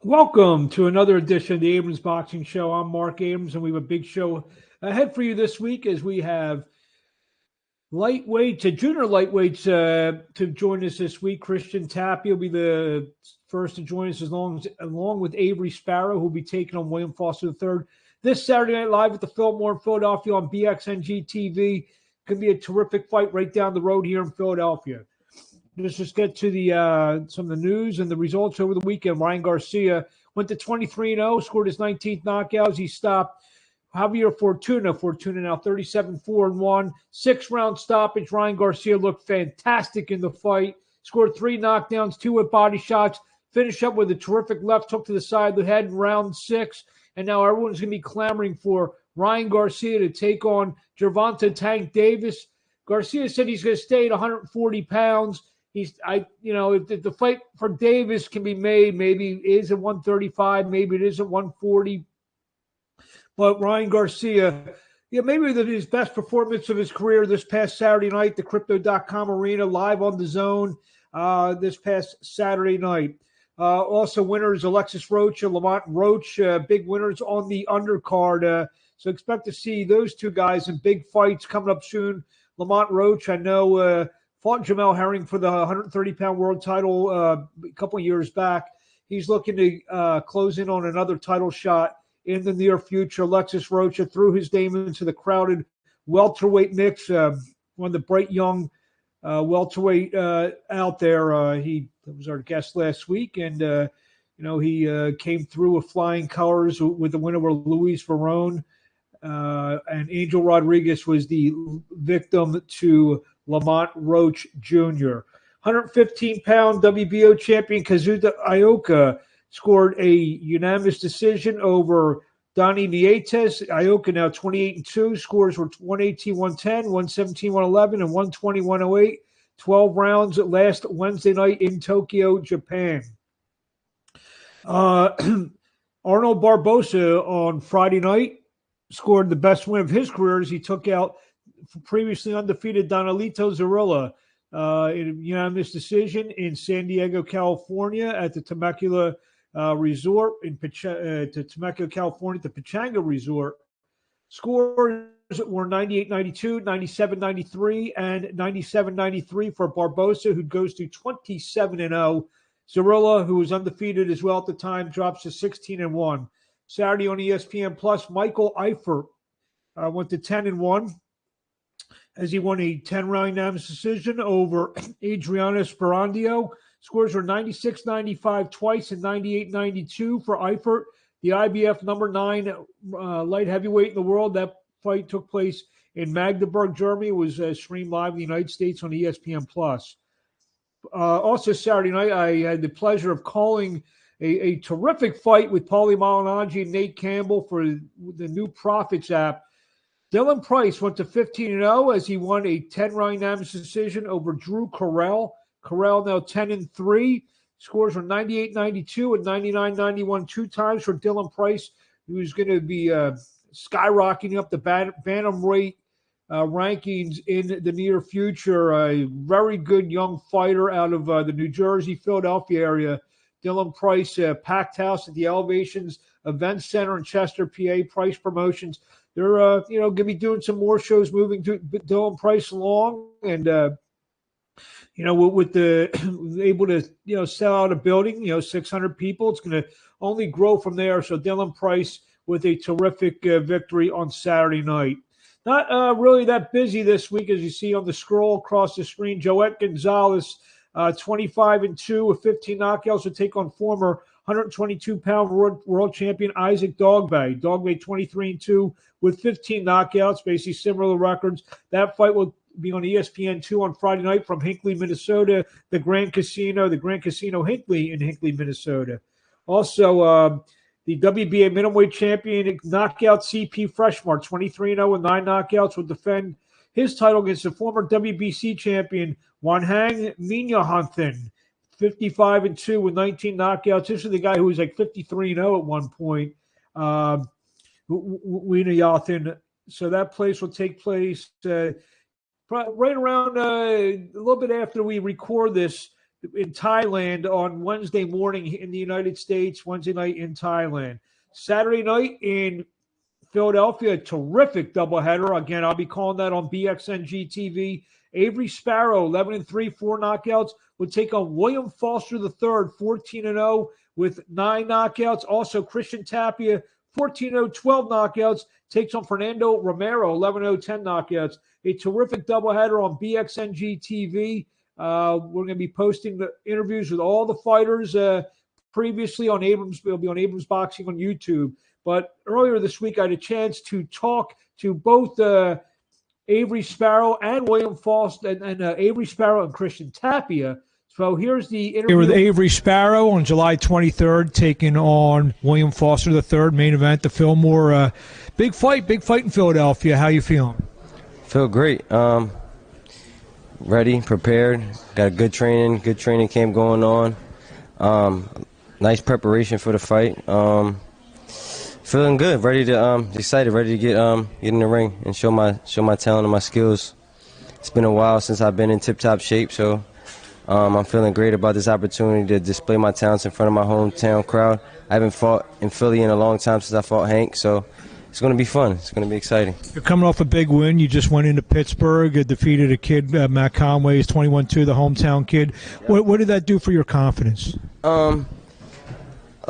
Welcome to another edition of the Abrams Boxing Show. I'm Marc Abrams, and we have a big show ahead for you this week as we have junior lightweights to join us this week. Christian Tapia will be the first to join us along with Avery Sparrow, who will be taking on William Foster III this Saturday night live at the Fillmore in Philadelphia on BXNG TV. Could be a terrific fight right down the road here in Philadelphia. Let's just get to the some of the news and the results over the weekend. Ryan Garcia went to 23-0, scored his 19th knockouts. He stopped Javier Fortuna. Fortuna now 37-4-1. 6-round stoppage. Ryan Garcia looked fantastic in the fight. Scored 3 knockdowns, 2 with body shots. Finished up with a terrific left hook to the side of the head in round 6. And now everyone's going to be clamoring for Ryan Garcia to take on Gervonta Tank Davis. Garcia said he's going to stay at 140 pounds. If the fight for Davis can be made, maybe it is at 135, maybe it is at 140. But Ryan Garcia, maybe his best performance of his career this past Saturday night, the Crypto.com Arena, live on the Zone this past Saturday night. Also winners, Alexis Roach and Lamont Roach, big winners on the undercard. So expect to see those two guys in big fights coming up soon. Lamont Roach, I know, fought Jamel Herring for the 130-pound world title a couple of years back. He's looking to close in on another title shot in the near future. Alexis Rocha threw his name into the crowded welterweight mix, one of the bright young welterweight out there. He was our guest last week, and he came through with flying colors with the win over Luis Verón. And Angel Rodriguez was the victim to Lamont Roach Jr. 115-pound WBO champion Kazuta Ioka scored a unanimous decision over Donnie Nietes. Ioka now 28-2. Scores were 118-110, 117-111, and 120-108. 12 rounds last Wednesday night in Tokyo, Japan. Arnold Barbosa on Friday night scored the best win of his career as he took out previously undefeated Donalito Zarilla in a unanimous decision in San Diego, California at the Temecula Resort Temecula, California, the Pechanga Resort. Scores were 98-92, 97-93, and 97-93 for Barbosa, who goes to 27-0. Zarilla, who was undefeated as well at the time, drops to 16-1. Saturday on ESPN Plus, Michael Eifert went to 10-1 as he won a 10-round unanimous decision over Adriano Sperandio. Scores were 96-95 twice and 98-92 for Eifert, the IBF number 9 light heavyweight in the world. That fight took place in Magdeburg, Germany. It was streamed live in the United States on ESPN Plus. Also Saturday night, I had the pleasure of calling a terrific fight with Paulie Malignaggi and Nate Campbell for the new Profits app. Dylan Price went to 15-0 as he won a 10-round unanimous decision over Drew Correll. Correll now 10-3. Scores were 98-92 and 99-91 two times for Dylan Price, who's going to be skyrocketing up the bantamweight rankings in the near future. A very good young fighter out of the New Jersey, Philadelphia area. Dylan Price, packed house at the Elevations Event Center in Chester, PA. Price Promotions. They're going to be doing some more shows, moving to Dylan Price along, and with the able to sell out a building, 600 people. It's going to only grow from there. So Dylan Price with a terrific victory on Saturday night. Not really that busy this week, as you see on the scroll across the screen. Joet Gonzalez, 25-2 with 15 knockouts, to take on former 122-pound world champion Isaac Dogbay. Dogbay 23-2 with 15 knockouts, basically similar records. That fight will be on ESPN2 on Friday night from Hinckley, Minnesota, the Grand Casino Hinckley in Hinckley, Minnesota. Also, the WBA middleweight champion, knockout CP Freshmart, 23-0 with 9 knockouts, will defend his title against the former WBC champion Wanhang Minyahantin, 55-2 with 19 knockouts. This is the guy who was like 53-0 at one point, Minyahantin. So that place will take place right around a little bit after we record this in Thailand on Wednesday morning in the United States, Wednesday night in Thailand. Saturday night in Philadelphia, a terrific doubleheader. Again, I'll be calling that on BXNG TV. Avery Sparrow, 11-3, 4 knockouts, would take on William Foster III, 14-0 with 9 knockouts. Also, Christian Tapia, 14-0, 12 knockouts, takes on Fernando Romero, 11-0, 10 knockouts. A terrific doubleheader on BXNG TV. We're going to be posting the interviews with all the fighters previously on Abrams. It'll be on Abrams Boxing on YouTube. But earlier this week, I had a chance to talk to both Avery Sparrow and William Foster, and Avery Sparrow and Christian Tapia. So here's the interview. Here with Avery Sparrow on July 23rd, taking on William Foster III, main event, the Fillmore. Big fight in Philadelphia. How you feeling? Feel great. Ready, prepared. Got a good training camp going on. Nice preparation for the fight. Feeling good, ready to excited, ready to get in the ring and show my talent and my skills. It's been a while since I've been in tip-top shape, so I'm feeling great about this opportunity to display my talents in front of my hometown crowd. I haven't fought in Philly in a long time since I fought Hank, so it's going to be fun. It's going to be exciting. You're coming off a big win. You just went into Pittsburgh, defeated a kid, Matt Conway, he's 21-2, the hometown kid. What did that do for your confidence?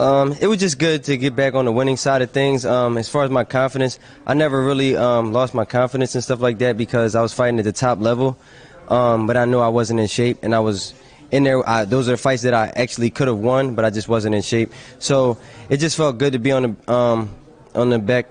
It was just good to get back on the winning side of things. As far as my confidence, I never really lost my confidence and stuff like that because I was fighting at the top level. But I knew I wasn't in shape, and I was in there. Those are the fights that I actually could have won, but I just wasn't in shape. So it just felt good to be on the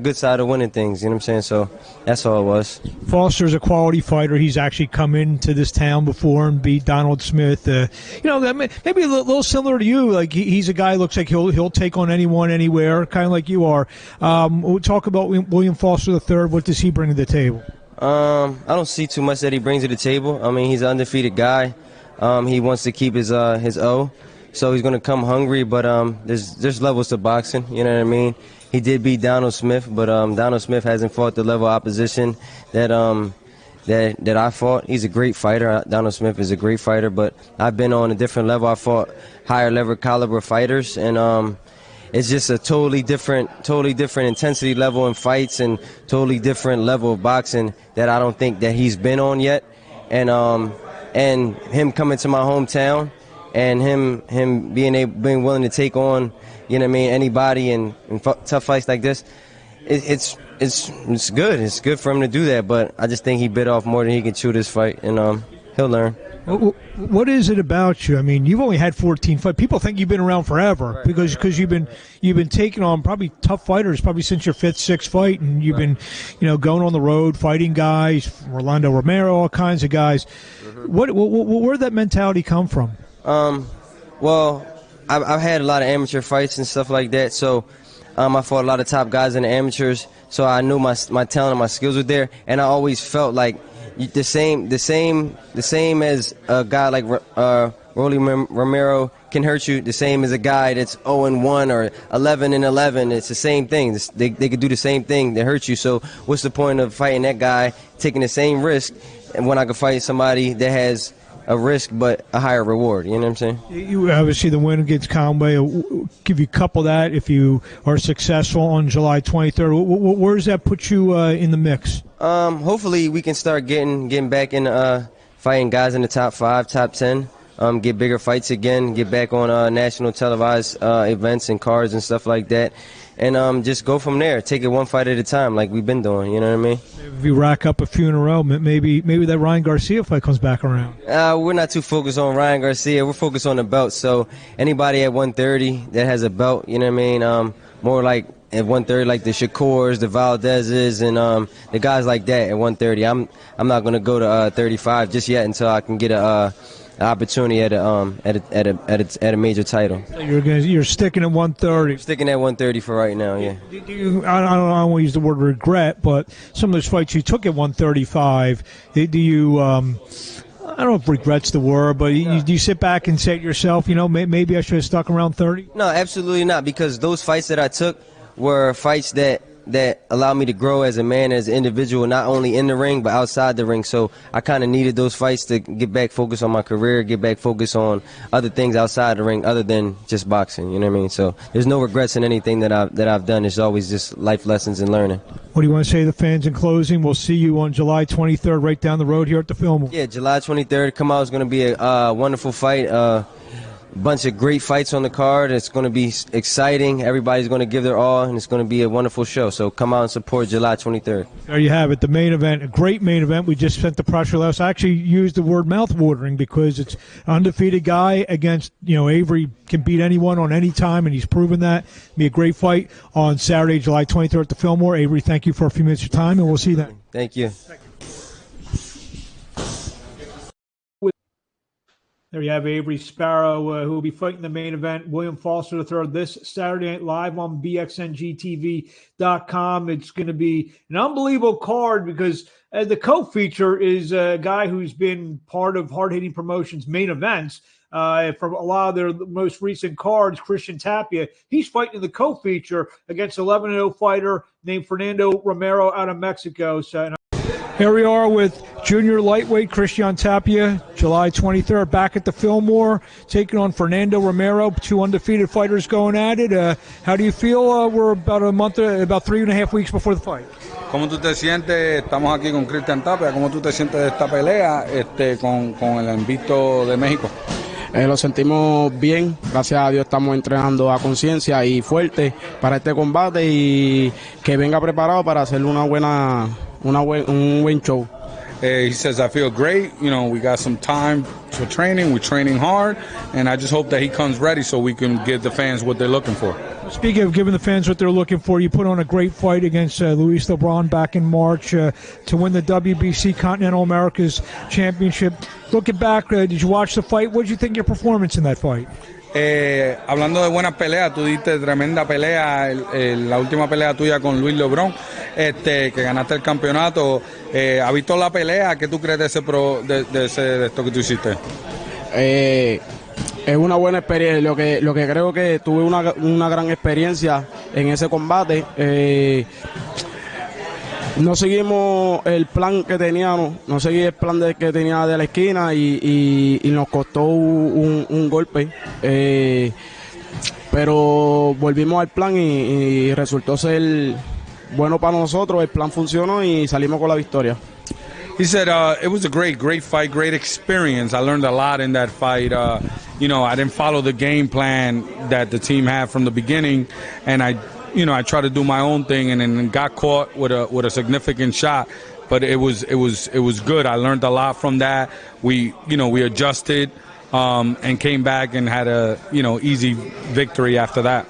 good side of winning things. You know what I'm saying? So that's all it was. Foster's a quality fighter. He's actually come into this town before and beat Donald Smith. Maybe a little similar to you. Like he's a guy who looks like he'll take on anyone, anywhere, kind of like you are. We'll talk about William Foster III. What does he bring to the table? I don't see too much that he brings to the table. I mean, he's an undefeated guy. He wants to keep his O. So he's going to come hungry, but there's levels to boxing, you know what I mean? He did beat Donald Smith, but Donald Smith hasn't fought the level of opposition that I fought. He's a great fighter. Donald Smith is a great fighter, but I've been on a different level. I fought higher level caliber fighters, and it's just a totally different intensity level in fights and totally different level of boxing that I don't think that he's been on yet. And him coming to my hometown, and him being willing to take on, you know what I mean, anybody in tough fights like this, it's good. It's good for him to do that, but I just think he bit off more than he can chew this fight, and he'll learn. What is it about you? I mean, you've only had 14 fights. People think you've been around forever, right, because you've been taking on probably tough fighters probably since your 5th, 6th fight, and you've been, going on the road fighting guys, Fernando Romero, all kinds of guys. Mm-hmm. Where'd that mentality come from? Well, I've had a lot of amateur fights and stuff like that, so I fought a lot of top guys in the amateurs, so I knew my talent and my skills were there, and I always felt like the same as a guy like Romero can hurt you, the same as a guy that's 0-1 or 11-11. It's the same thing. They could do the same thing that hurt you. So what's the point of fighting that guy, taking the same risk, and when I could fight somebody that has a risk but a higher reward? You know what I'm saying? You obviously the win against Conway. Give you couple that if you are successful on July 23rd. Where does that put you in the mix? Hopefully we can start getting back in fighting guys in the top 5, top 10. Get bigger fights again. Get back on national televised events and cards and stuff like that. And just go from there. Take it one fight at a time, like we've been doing. You know what I mean? If you rack up a few in a row, maybe that Ryan Garcia fight comes back around. We're not too focused on Ryan Garcia. We're focused on the belt. So anybody at 130 that has a belt, you know what I mean? More like at 130, like the Shakurs, the Valdezes, and the guys like that at 130. I'm not going to go to 35 just yet until I can get an opportunity at a major title. So you're sticking at 130. Sticking at 130 for right now, yeah. I don't want to use the word regret, but some of those fights you took at 135, do you? I don't know if regret's the word, but do you sit back and say to yourself, maybe I should have stuck around 30? No, absolutely not, because those fights that I took were fights that that allowed me to grow as a man, as an individual, not only in the ring but outside the ring. So I kind of needed those fights to get back focused on my career, get back focused on other things outside the ring other than just boxing. You know what I mean? So there's no regrets in anything that I've done. It's always just life lessons and learning. What do you want to say to the fans in closing? We'll see you on July 23rd, right down the road here at the Fillmore. Yeah, July 23rd. Come out. It's going to be a wonderful fight. Bunch of great fights on the card. It's going to be exciting. Everybody's going to give their all, and it's going to be a wonderful show. So come out and support July 23rd. There you have it, the main event, a great main event. We just sent the press release. I actually used the word mouth-watering because it's undefeated guy against, Avery can beat anyone on any time, and he's proven that. It'll be a great fight on Saturday, July 23rd at the Fillmore. Avery, thank you for a few minutes of your time, and we'll see you then. Thank you. There you have Avery Sparrow, who will be fighting the main event, William Foster III, this Saturday Night Live on BXNGTV.com. It's going to be an unbelievable card because the co-feature is a guy who's been part of Hard Hitting Promotions' main events from a lot of their most recent cards, Christian Tapia. He's fighting the co-feature against 11-0 fighter named Fernando Romero out of Mexico. So, here we are with junior lightweight Christian Tapia, July 23rd, back at the Fillmore, taking on Fernando Romero, two undefeated fighters going at it. How do you feel? We're about about 3.5 weeks before the fight. ¿Cómo tú te sientes? Estamos aquí con Christian Tapia. ¿Cómo tú te sientes de esta pelea con el invicto de México? Lo sentimos bien, gracias a Dios estamos entrenando a conciencia y fuerte para este combate y que venga preparado para hacer un buen show. He says, I feel great, we got some time for training, we're training hard, and I just hope that he comes ready so we can give the fans what they're looking for. Speaking of giving the fans what they're looking for, you put on a great fight against Luis Lebron back in March to win the WBC Continental Americas Championship. Looking back, did you watch the fight? What did you think of your performance in that fight? Hablando de buenas peleas, tú diste tremenda pelea, la última pelea tuya con Luis Lebron, que ganaste el campeonato. ¿Has visto la pelea? ¿Qué tú crees de esto que tú hiciste? Es una buena experiencia. Lo que creo que tuve una gran experiencia en ese combate. No seguimos el plan que teníamos, no seguí el plan que tenía de la esquina y nos costó un golpe, pero volvimos al plan y resultó ser bueno para nosotros. El plan funcionó y salimos con la victoria. He said it was a great fight, great experience. I learned a lot in that fight. I didn't follow the game plan that the team had from the beginning, and I tried to do my own thing and then got caught with a significant shot. But it was good. I learned a lot from that. We adjusted and came back and had a easy victory after that.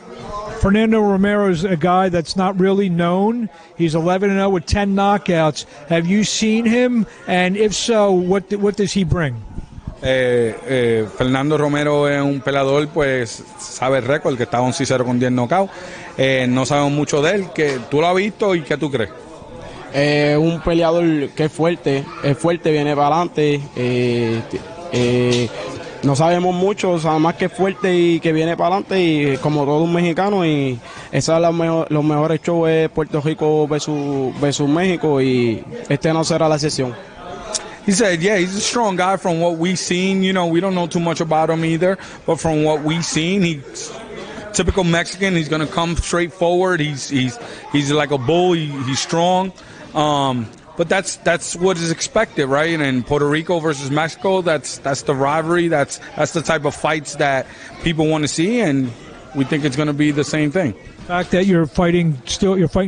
Fernando Romero is a guy that's not really known. He's 11-0 with 10 knockouts. Have you seen him? And if so, what does he bring? Fernando Romero es un peleador, pues sabe el récord, que está 11-0 con 10 knockouts. No sabemos mucho de él. ¿Tú lo has visto y qué tú crees? Un peleador que es fuerte, viene para adelante. No sabemos mucho, sabemos más que es fuerte y que viene para adelante, y como todo un mexicano, y esa es los mejores shows es Puerto Rico versus México, y este no será la excepción. He said, yeah, he's a strong guy from what we've seen. We don't know too much about him either, but from what we've seen, he's typical Mexican. He's going to come straight forward. He's like a bull. He's strong. But that's what is expected, right? And Puerto Rico versus Mexico, that's the rivalry. That's the type of fights that people want to see, and we think it's going to be the same thing. The fact that you're fighting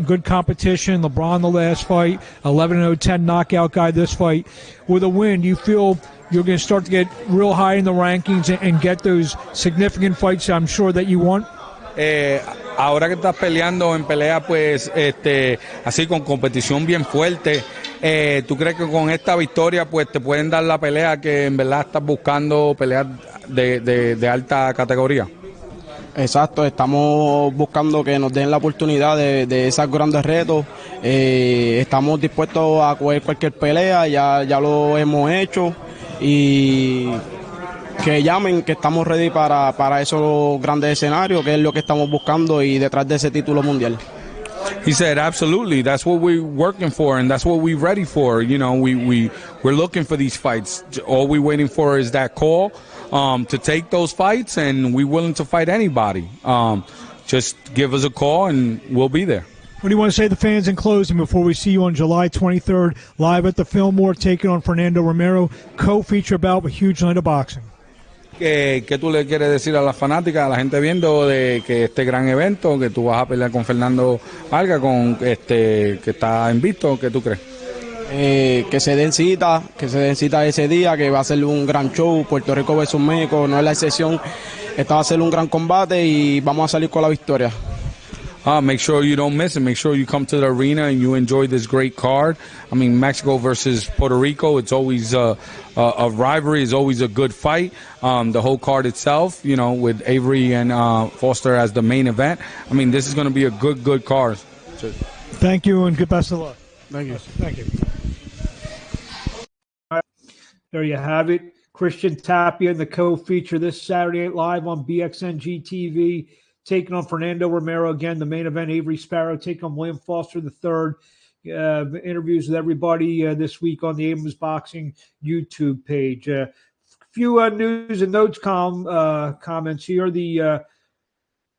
good competition. LeBron the last fight, 11-0, 10 knockout guy this fight. With a win, do you feel you're going to start to get real high in the rankings and get those significant fights I'm sure that you want? Ahora que estás peleando en pelea, pues, así con competición bien fuerte, ¿tú crees que con esta victoria, pues, te pueden dar la pelea que en verdad estás buscando, peleas de alta categoría? Exacto, estamos buscando que nos den la oportunidad de esos grandes retos. Estamos dispuestos a coger cualquier pelea, ya lo hemos hecho, y que llamen, que estamos ready para esos grandes escenarios, que es lo que estamos buscando y detrás de ese título mundial. He said, absolutely. That's what we're working for, and that's what we're ready for. You know, we're looking for these fights. All we're waiting for is that call to take those fights, and we're willing to fight anybody. Just give us a call, and we'll be there. What do you want to say to the fans in closing before we see you on July 23rd live at the Fillmore taking on Fernando Romero, co-feature bout with Huge Night of Boxing? ¿Qué tú le quieres decir a las fanáticas, a la gente viendo de que este gran evento, que tú vas a pelear con Fernando Vargas, que está invicto? ¿Qué tú crees? Que se den cita ese día, que va a ser un gran show. Puerto Rico versus México no es la excepción. Esta va a ser un gran combate y vamos a salir con la victoria. Make sure you don't miss it. Make sure you come to the arena and you enjoy this great card. I mean, Mexico versus Puerto Rico, it's always a rivalry. It's always a good fight. The whole card itself, you know, with Avery and Foster as the main event. I mean, this is going to be a good card. Thank you and good best of luck. Thank you. Thank you. There you have it. Christian Tapia in the co-feature this Saturday Night Live on BXNG TV. Taking on Fernando Romero again, the main event. Avery Sparrow taking on William Foster III. Interviews with everybody this week on the Abrams Boxing YouTube page. Few news and notes comments here. The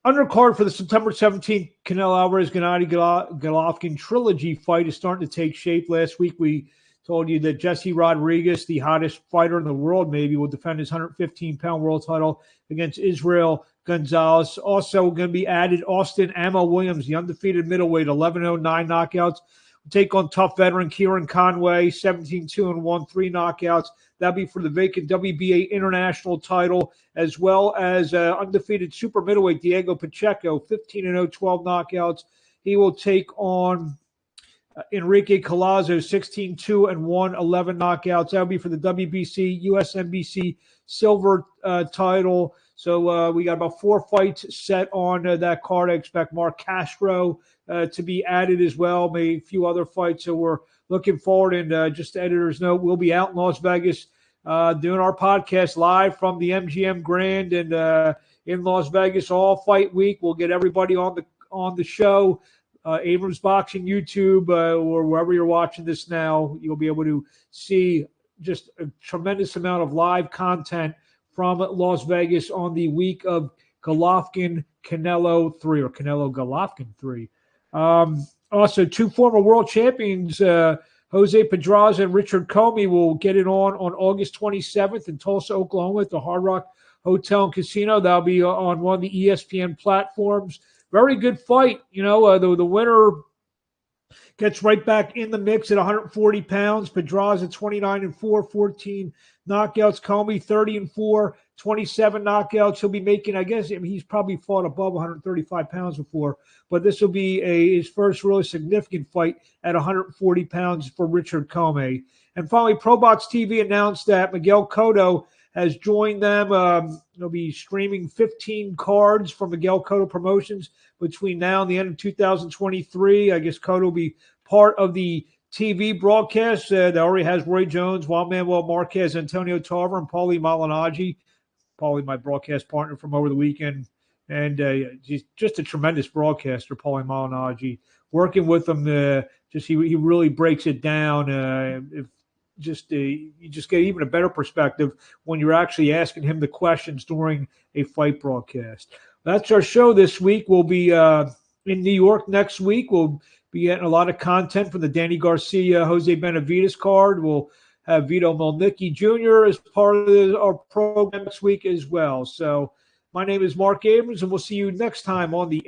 undercard for the September 17th Canelo Alvarez-Gennady Golovkin trilogy fight is starting to take shape. Last week we told you that Jesse Rodriguez, the hottest fighter in the world maybe, will defend his 115-pound world title against Israel Gonzalez. Also going to be added Austin Ammo Williams, the undefeated middleweight, 11-0, 9 knockouts. We'll take on tough veteran Kieran Conway, 17-2-1, 3 knockouts. That'll be for the vacant WBA international title, as well as undefeated super middleweight Diego Pacheco, 15-0, 12 knockouts. He will take on Enrique Collazo, 16-2-1, 11 knockouts. That'll be for the WBC, USNBC silver title. So we got about 4 fights set on that card. I expect Marc Castro to be added as well, maybe a few other fights. So we're looking forward. And just the editor's note, we'll be out in Las Vegas doing our podcast live from the MGM Grand and in Las Vegas all fight week. We'll get everybody on the show. Abrams Boxing YouTube or wherever you're watching this now, you'll be able to see just a tremendous amount of live content from Las Vegas on the week of Golovkin-Canelo 3 or Canelo-Golovkin 3. Also, 2 former world champions, Jose Pedraza and Richard Comey, will get it on August 27th in Tulsa, Oklahoma at the Hard Rock Hotel and Casino. That'll be on one of the ESPN platforms. Very good fight. You know, the winner gets right back in the mix at 140 pounds. Pedraza 29-4, 14 knockouts. Comey 30-4, 27 knockouts. He'll be making, I guess, he's probably fought above 135 pounds before, but this will be his first really significant fight at 140 pounds for Richard Comey. And finally, ProBox TV announced that Miguel Cotto has joined them. They'll be streaming 15 cards from Miguel Cotto Promotions between now and the end of 2023. I guess Cotto will be part of the TV broadcast that already has Roy Jones, Juan Manuel Marquez, Antonio Tarver, and Paulie Malignaggi. Paulie, my broadcast partner from over the weekend. And he's just a tremendous broadcaster, Paulie Malignaggi. Working with him, he really breaks it down. You just get even a better perspective when you're actually asking him the questions during a fight broadcast. That's our show this week. We'll be in New York next week. We'll be getting a lot of content from the Danny Garcia, Jose Benavidez card. We'll have Vito Melnicki Jr. as part of our program next week as well. So my name is Marc Abrams, and we'll see you next time on the